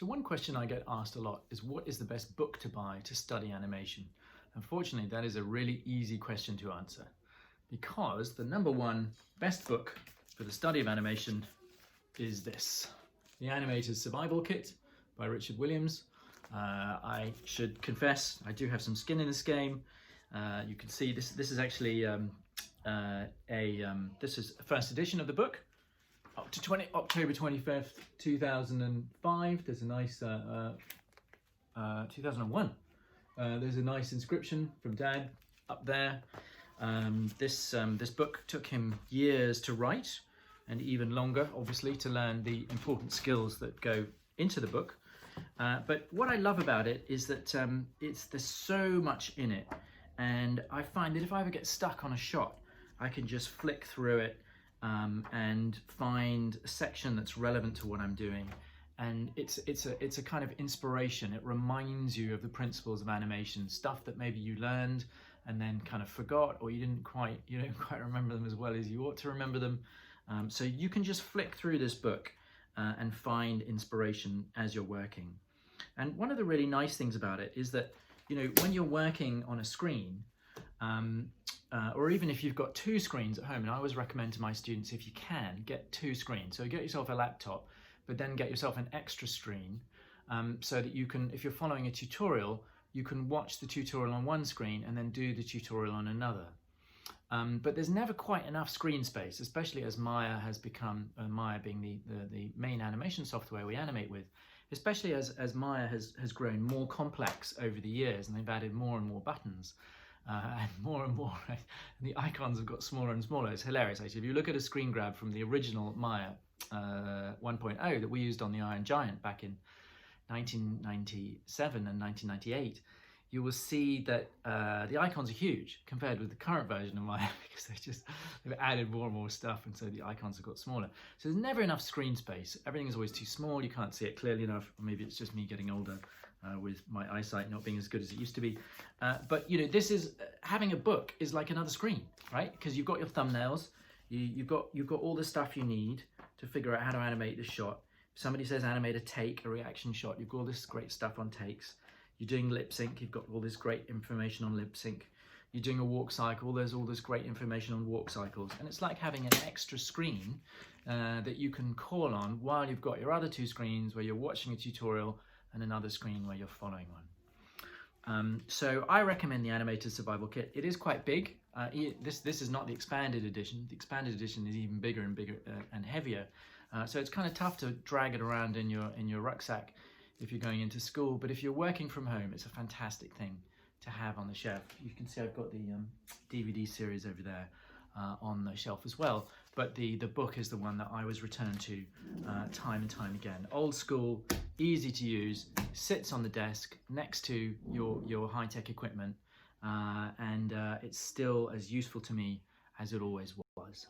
So one question I get asked a lot is, what is the best book to buy to study animation? Unfortunately, that is a really easy question to answer, because the number one best book for the study of animation is this, The Animator's Survival Kit by Richard Williams. I should confess, I do have some skin in this game. You can see this is actually this is a first edition of the book, up to October 25th, 2005. There's a nice 2001. There's a nice inscription from Dad up there. This book took him years to write, and even longer, obviously, to learn the important skills that go into the book. But what I love about it is that there's so much in it, and I find that if I ever get stuck on a shot, I can just flick through it and find a section that's relevant to what I'm doing. And it's a kind of inspiration. It reminds you of the principles of animation, stuff that maybe you learned and then kind of forgot, or you don't quite remember them as well as you ought to remember them. So you can just flick through this book and find inspiration as you're working. And one of the really nice things about it is that, when you're working on a screen, or even if you've got two screens at home, and I always recommend to my students, if you can, get two screens. So get yourself a laptop, but then get yourself an extra screen, so that you can, if you're following a tutorial, you can watch the tutorial on one screen and then do the tutorial on another. But there's never quite enough screen space, especially as Maya has become, Maya being the main animation software we animate with, especially as Maya has grown more complex over the years, and they've added more and more buttons. And more, and the icons have got smaller and smaller. It's hilarious, actually. If you look at a screen grab from the original Maya 1.0 that we used on the Iron Giant back in 1997 and 1998, you will see that the icons are huge compared with the current version of Maya, because they've added more and more stuff, and so the icons have got smaller. So there's never enough screen space. Everything is always too small. You can't see it clearly enough, or maybe it's just me getting older. With my eyesight not being as good as it used to be. But this is, having a book is like another screen, right? Because you've got your thumbnails, you've got all the stuff you need to figure out how to animate this shot. If somebody says animate a take, a reaction shot, you've got all this great stuff on takes. You're doing lip sync, you've got all this great information on lip sync. You're doing a walk cycle, there's all this great information on walk cycles. And it's like having an extra screen that you can call on while you've got your other two screens where you're watching a tutorial, and another screen where you're following one. So I recommend the Animator Survival Kit. It is quite big. This is not the expanded edition. The expanded edition is even bigger and heavier. So it's kind of tough to drag it around in your rucksack if you're going into school. But if you're working from home, it's a fantastic thing to have on the shelf. You can see I've got the DVD series over there on the shelf as well. But the book is the one that I always return to time and time again. Old school, easy to use, sits on the desk next to your high-tech equipment, and it's still as useful to me as it always was.